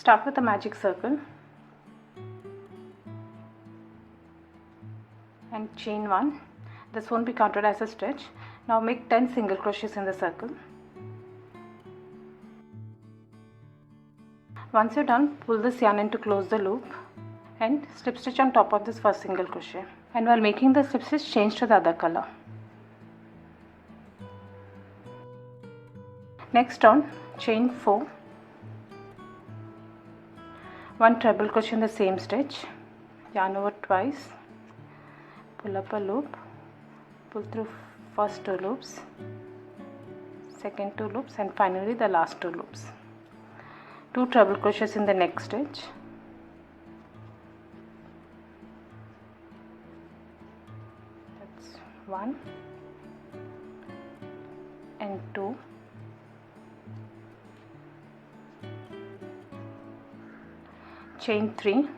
Start with a magic circle and chain 1. This won't be counted as a stitch. Now make 10 single crochets in the circle. Once you're done, pull this yarn in to close the loop and slip stitch on top of this first single crochet. And while making the slip stitch, change to the other color. Next on, chain 4, 1 treble crochet in the same stitch, yarn over twice, pull up a loop, pull through first 2 loops, second 2 loops, and finally the last 2 loops. 2 treble crochets in the next stitch, that's 1 and 2, chain 3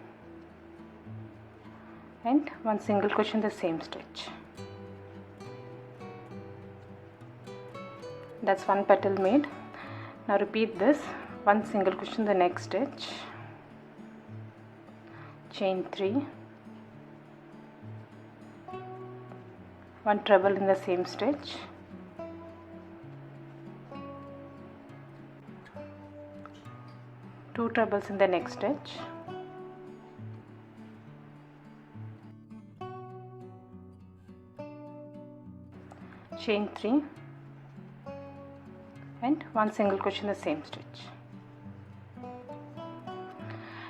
and 1 single crochet in the same stitch. That's 1 petal made. Now repeat this, 1 single crochet in the next stitch, chain 3, 1 treble in the same stitch, two trebles in the next stitch, chain 3 and 1 single crochet in the same stitch.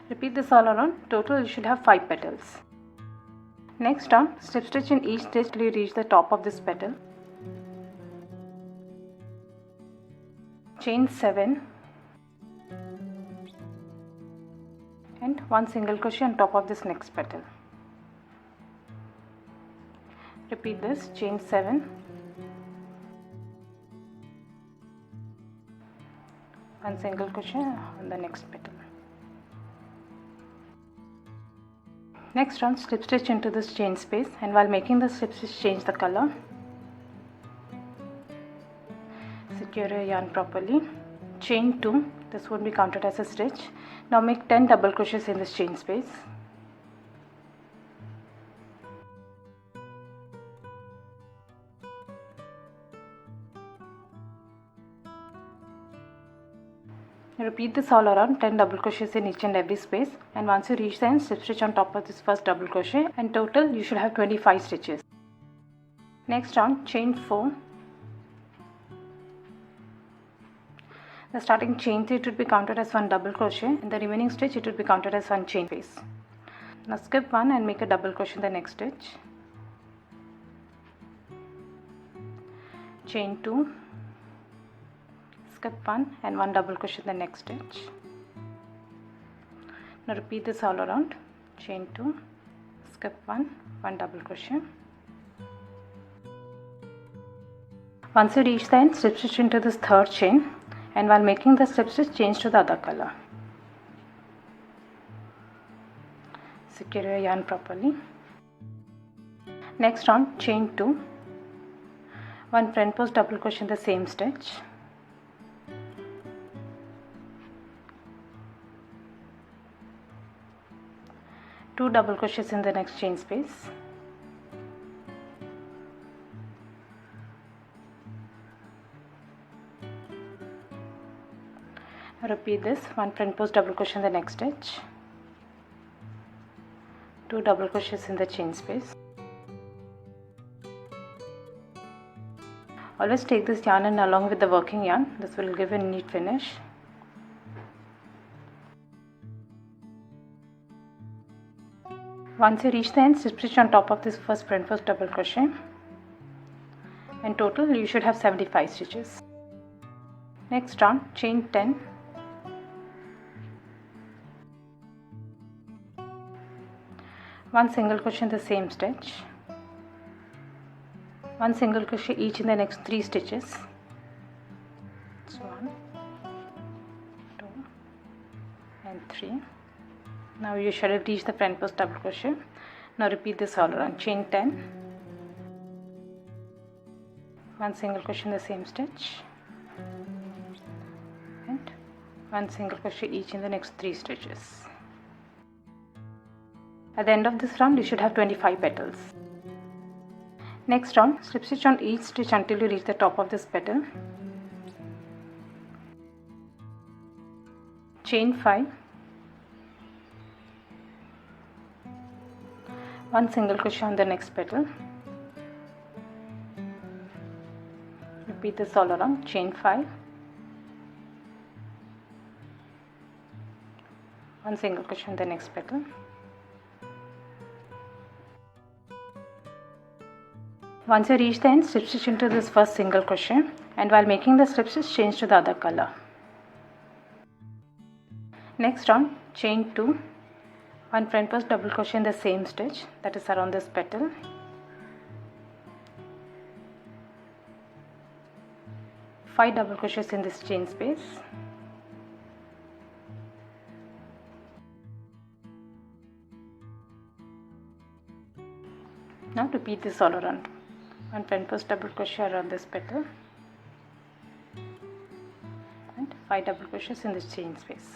Repeat this all around. Total you should have 5 petals. Next on, slip stitch in each stitch till you reach the top of this petal. Chain 7 and 1 single crochet on top of this next petal. Repeat this, chain 7, 1 single crochet on the next petal. Next on, slip stitch into this chain space, and while making the slip stitch, change the color. Secure your yarn properly. Chain 2, this won't be counted as a stitch. Now make 10 double crochets in this chain space. Repeat this all around, 10 double crochets in each and every space, and once you reach the end, slip stitch on top of this first double crochet, and total you should have 25 stitches. Next on, chain 4. The starting chain 3 it would be counted as 1 double crochet, and the remaining stitch it would be counted as 1 chain space. Now skip 1 and make a double crochet in the next stitch. Chain 2. Skip 1 and 1 double crochet in the next stitch. Now repeat this all around. Chain 2, skip 1, 1 double crochet. Once you reach the end, slip stitch into this third chain, and while making the slip stitch, change to the other color. Secure your yarn properly. Next on, chain 2, 1 front post double crochet in the same stitch. Two double crochets in the next chain space. Repeat this, 1 front post double crochet in the next stitch, 2 double crochets in the chain space. Always take this yarn in along with the working yarn. This will give a neat finish. Once you reach the end, slip stitch on top of this first front post double crochet, and total you should have 75 stitches. Next on, chain 10, one single crochet in the same stitch, 1 single crochet each in the next 3 stitches. It's 1, 2 and 3. Now you should have reached the front post double crochet. Now repeat this all around. Chain 10, 1 single crochet in the same stitch, and 1 single crochet each in the next 3 stitches. At the end of this round you should have 25 petals. Next round, slip stitch on each stitch until you reach the top of this petal. Chain 5, 1 single crochet on the next petal. Repeat this all around. Chain 5, 1 single crochet on the next petal. Once you reach the end, slip stitch into this first single crochet, and while making the slip stitch, change to the other color. Next round, chain 2, 1 front post double crochet in the same stitch, that is around this petal. Five double crochets in this chain space. Now repeat this all around. 1 front post double crochet around this petal and 5 double crochets in this chain space.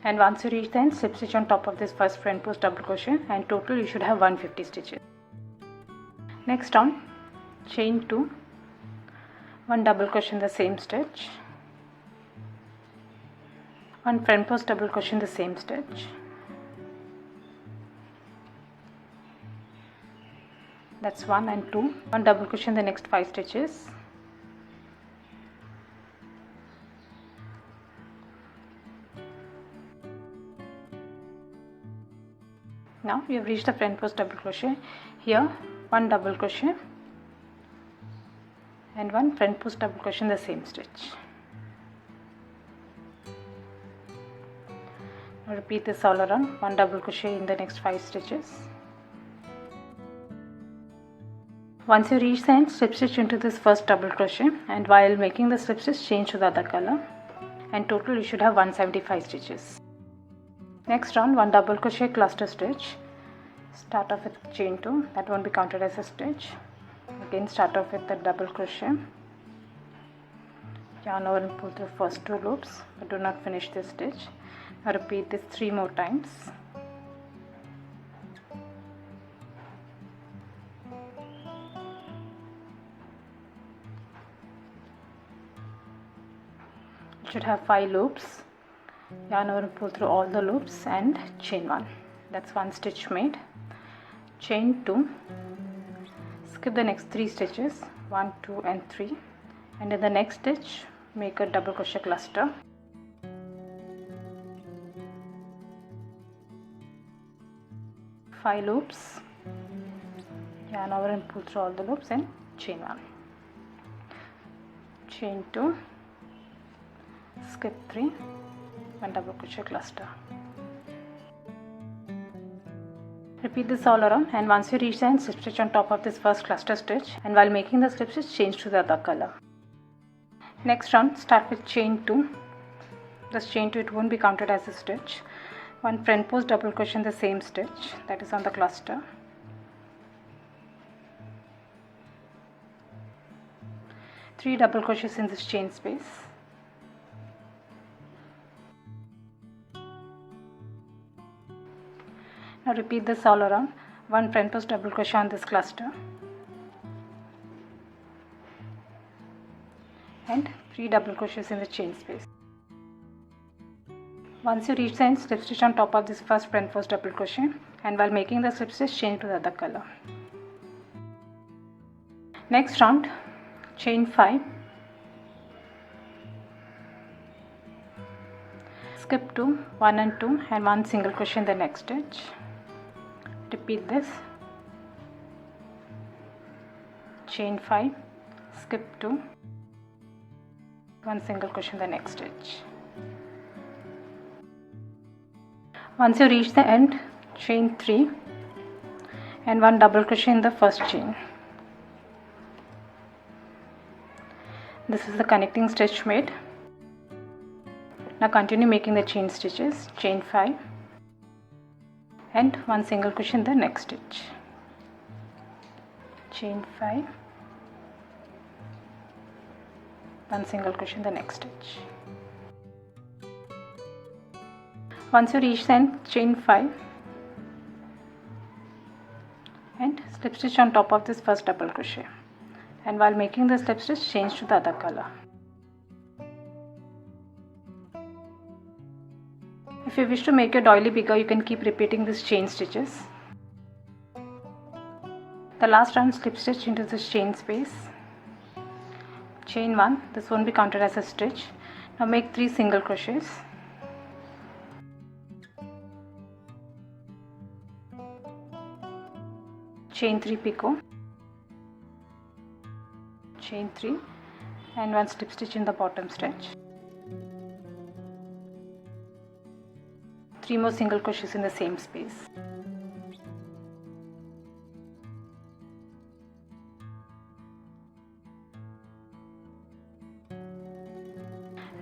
And once you reach the end, slip stitch on top of this first front post double crochet, and total you should have 150 stitches. Next round, chain 2, 1 double crochet in the same stitch, 1 front post double crochet in the same stitch. That's 1 and 2. 1 double crochet in the next 5 stitches. Now we have reached the front post double crochet. Here 1 double crochet and 1 front post double crochet in the same stitch. Now repeat this all around. 1 double crochet in the next 5 stitches. Once you reach the end, slip stitch into this first double crochet, and while making the slip stitch, change to the other color, and total you should have 175 stitches. Next round, 1 double crochet cluster stitch. Start off with chain 2, that won't be counted as a stitch. Again start off with the double crochet, yarn over and pull through first 2 loops, but do not finish this stitch. Now repeat this 3 more times. Should have 5 loops, yarn over and pull through all the loops and chain 1. That's 1 stitch made. Chain 2, skip the next 3 stitches, 1, 2 and 3, and in the next stitch make a double crochet cluster. Five loops, yarn over and pull through all the loops and chain 1. Chain 2, skip 3, 1 double crochet cluster. Repeat this all around, and once you reach the end, slip stitch on top of this first cluster stitch, and while making the slip stitch, change to the other color. Next round, start with chain 2. This chain 2, it won't be counted as a stitch. 1 front post double crochet in the same stitch, that is on the cluster. 3 double crochets in this chain space. Now repeat this all around. 1 front post double crochet on this cluster and 3 double crochets in the chain space. Once you reach the end, slip stitch on top of this first front post double crochet, and while making the slip stitch, change to the other color. Next round, chain 5, skip 2, 1 and 2 and 1 single crochet in the next stitch. Repeat this. Chain 5, skip 2, 1 single crochet in the next stitch. Once you reach the end, chain 3 and 1 double crochet in the first chain. This is the connecting stitch made. Now continue making the chain stitches. Chain 5 and 1 single crochet in the next stitch. Chain 5, 1 single crochet in the next stitch. Once you reach the end, chain 5 and slip stitch on top of this first double crochet, and while making the slip stitch, change to the other color. If you wish to make your doily bigger, you can keep repeating these chain stitches. The last round, slip stitch into this chain space, chain 1, this won't be counted as a stitch. Now make 3 single crochets, chain 3 picot, chain 3 and 1 slip stitch in the bottom stitch, 3 more single crochets in the same space.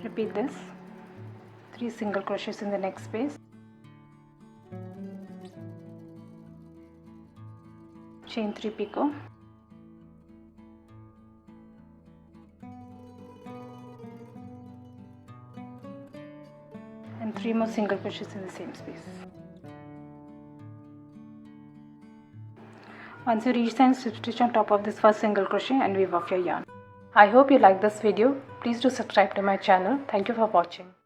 Repeat this, 3 single crochets in the next space, chain 3 picot, and 3 more single crochets in the same space. Once you reach the end, slip stitch on top of this first single crochet and weave off your yarn. I hope you like this video. Please do subscribe to my channel. Thank you for watching.